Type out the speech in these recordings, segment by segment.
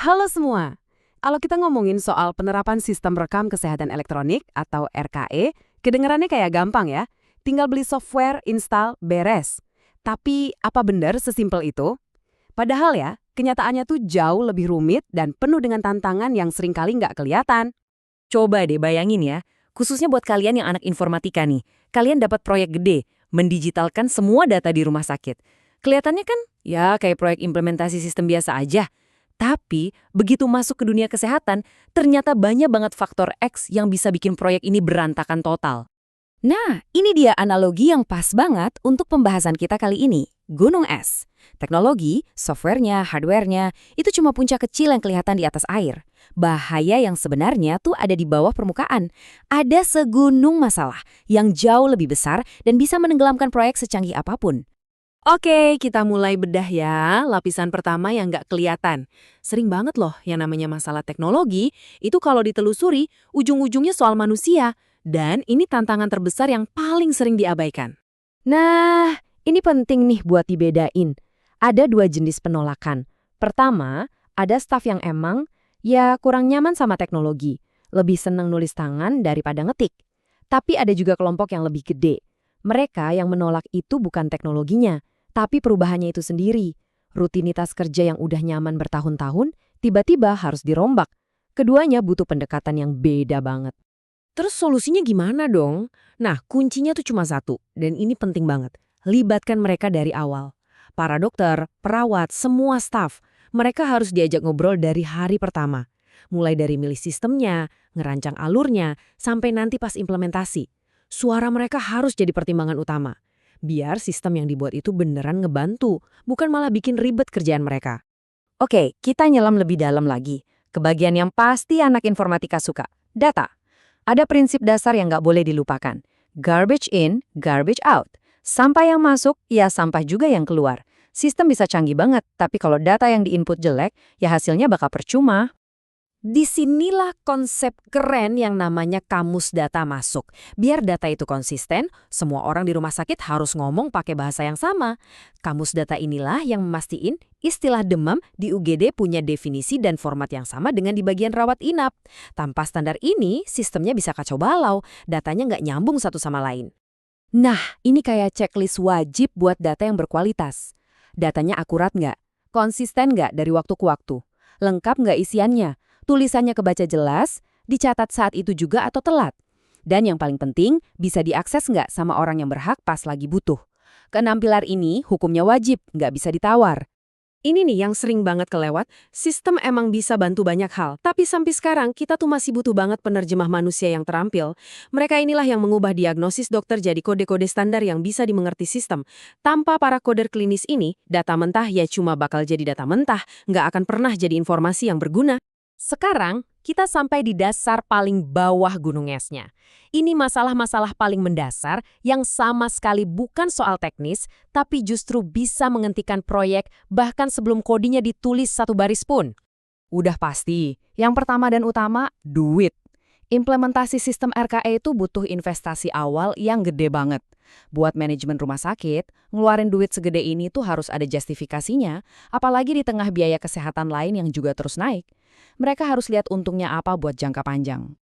Halo semua. Kalau kita ngomongin soal penerapan sistem rekam kesehatan elektronik atau RKE, kedengarannya kayak gampang ya. Tinggal beli software, install, beres. Tapi apa benar sesimpel itu? Padahal ya, kenyataannya tuh jauh lebih rumit dan penuh dengan tantangan yang seringkali nggak kelihatan. Coba deh bayangin ya, khususnya buat kalian yang anak informatika nih. Kalian dapat proyek gede, mendigitalkan semua data di rumah sakit. Kelihatannya kan, ya kayak proyek implementasi sistem biasa aja. Tapi, begitu masuk ke dunia kesehatan, ternyata banyak banget faktor X yang bisa bikin proyek ini berantakan total. Nah, ini dia analogi yang pas banget untuk pembahasan kita kali ini, gunung es. Teknologi, softwarenya, hardwarenya, itu cuma puncak kecil yang kelihatan di atas air. Bahaya yang sebenarnya tuh ada di bawah permukaan. Ada segunung masalah yang jauh lebih besar dan bisa menenggelamkan proyek secanggih apapun. Oke, kita mulai bedah ya. Lapisan pertama yang nggak kelihatan. Sering banget loh yang namanya masalah teknologi, itu kalau ditelusuri, ujung-ujungnya soal manusia. Dan ini tantangan terbesar yang paling sering diabaikan. Nah, ini penting nih buat dibedain. Ada dua jenis penolakan. Pertama, ada staf yang emang ya kurang nyaman sama teknologi, lebih senang nulis tangan daripada ngetik. Tapi ada juga kelompok yang lebih gede. Mereka yang menolak itu bukan teknologinya, tapi perubahannya itu sendiri. Rutinitas kerja yang udah nyaman bertahun-tahun, tiba-tiba harus dirombak. Keduanya butuh pendekatan yang beda banget. Terus solusinya gimana dong? Nah, kuncinya tuh cuma satu, dan ini penting banget. Libatkan mereka dari awal. Para dokter, perawat, semua staf, mereka harus diajak ngobrol dari hari pertama. Mulai dari milih sistemnya, ngerancang alurnya, sampai nanti pas implementasi. Suara mereka harus jadi pertimbangan utama. Biar sistem yang dibuat itu beneran ngebantu, bukan malah bikin ribet kerjaan mereka. Oke, kita nyelam lebih dalam lagi. Ke bagian yang pasti anak informatika suka, data. Ada prinsip dasar yang nggak boleh dilupakan. Garbage in, garbage out. Sampah yang masuk, ya sampah juga yang keluar. Sistem bisa canggih banget, tapi kalau data yang diinput jelek, ya hasilnya bakal percuma. Disinilah konsep keren yang namanya kamus data masuk. Biar data itu konsisten, semua orang di rumah sakit harus ngomong pakai bahasa yang sama. Kamus data inilah yang memastiin istilah demam di UGD punya definisi dan format yang sama dengan di bagian rawat inap. Tanpa standar ini, sistemnya bisa kacau balau, datanya nggak nyambung satu sama lain. Nah, ini kayak checklist wajib buat data yang berkualitas. Datanya akurat nggak? Konsisten nggak dari waktu ke waktu? Lengkap nggak isiannya? Tulisannya kebaca jelas, dicatat saat itu juga atau telat. Dan yang paling penting, bisa diakses nggak sama orang yang berhak pas lagi butuh. Keenam pilar ini hukumnya wajib, nggak bisa ditawar. Ini nih yang sering banget kelewat, sistem emang bisa bantu banyak hal. Tapi sampai sekarang kita tuh masih butuh banget penerjemah manusia yang terampil. Mereka inilah yang mengubah diagnosis dokter jadi kode-kode standar yang bisa dimengerti sistem. Tanpa para koder klinis ini, data mentah ya cuma bakal jadi data mentah, nggak akan pernah jadi informasi yang berguna. Sekarang, kita sampai di dasar paling bawah gunung esnya. Ini masalah-masalah paling mendasar yang sama sekali bukan soal teknis, tapi justru bisa menghentikan proyek bahkan sebelum kodenya ditulis satu baris pun. Udah pasti, yang pertama dan utama, duit. Implementasi sistem RKE itu butuh investasi awal yang gede banget. Buat manajemen rumah sakit, ngeluarin duit segede ini tuh harus ada justifikasinya, apalagi di tengah biaya kesehatan lain yang juga terus naik. Mereka harus lihat untungnya apa buat jangka panjang.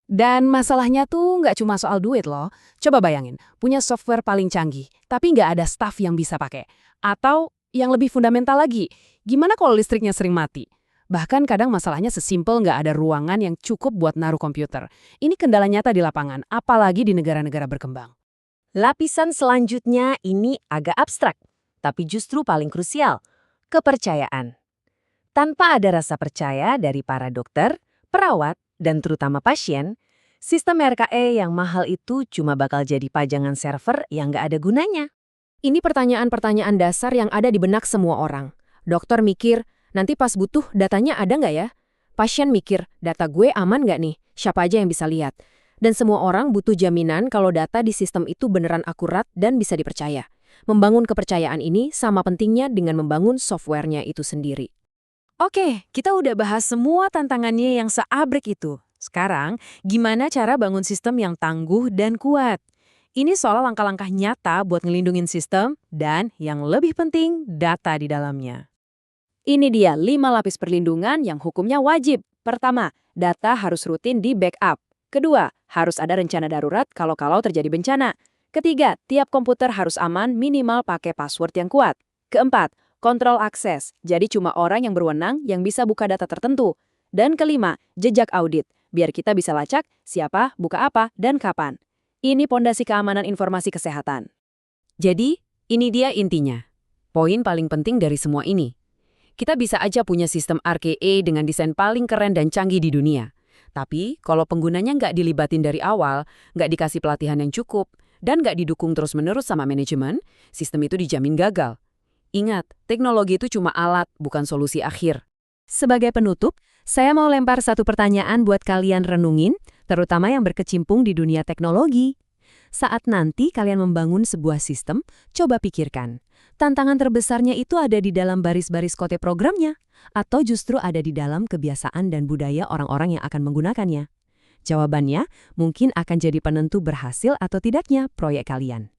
Dan masalahnya tuh nggak cuma soal duit loh. Coba bayangin, punya software paling canggih, tapi nggak ada staff yang bisa pakai. Atau yang lebih fundamental lagi, gimana kalau listriknya sering mati? Bahkan kadang masalahnya sesimpel nggak ada ruangan yang cukup buat naruh komputer. Ini kendala nyata di lapangan, apalagi di negara-negara berkembang. Lapisan selanjutnya ini agak abstrak, tapi justru paling krusial, kepercayaan. Tanpa ada rasa percaya dari para dokter, perawat, dan terutama pasien, sistem RKE yang mahal itu cuma bakal jadi pajangan server yang nggak ada gunanya. Ini pertanyaan-pertanyaan dasar yang ada di benak semua orang. Dokter mikir, nanti pas butuh datanya ada nggak ya? Pasien mikir, data gue aman nggak nih? Siapa aja yang bisa lihat? Dan semua orang butuh jaminan kalau data di sistem itu beneran akurat dan bisa dipercaya. Membangun kepercayaan ini sama pentingnya dengan membangun softwarenya itu sendiri. Oke, kita udah bahas semua tantangannya yang seabrek itu. Sekarang, gimana cara bangun sistem yang tangguh dan kuat? Ini soal langkah-langkah nyata buat ngelindungin sistem dan, yang lebih penting, data di dalamnya. Ini dia 5 lapis perlindungan yang hukumnya wajib. Pertama, data harus rutin di backup. Kedua, harus ada rencana darurat kalau terjadi bencana. Ketiga, tiap komputer harus aman minimal pakai password yang kuat. Keempat, kontrol akses. Jadi cuma orang yang berwenang yang bisa buka data tertentu. Dan kelima, jejak audit. Biar kita bisa lacak siapa, buka apa, dan kapan. Ini pondasi keamanan informasi kesehatan. Jadi, ini dia intinya. Poin paling penting dari semua ini. Kita bisa aja punya sistem RKA dengan desain paling keren dan canggih di dunia. Tapi, kalau penggunanya nggak dilibatin dari awal, nggak dikasih pelatihan yang cukup, dan nggak didukung terus-menerus sama manajemen, sistem itu dijamin gagal. Ingat, teknologi itu cuma alat, bukan solusi akhir. Sebagai penutup, saya mau lempar satu pertanyaan buat kalian renungin, terutama yang berkecimpung di dunia teknologi. Saat nanti kalian membangun sebuah sistem, coba pikirkan. Tantangan terbesarnya itu ada di dalam baris-baris kode programnya, atau justru ada di dalam kebiasaan dan budaya orang-orang yang akan menggunakannya. Jawabannya mungkin akan jadi penentu berhasil atau tidaknya proyek kalian.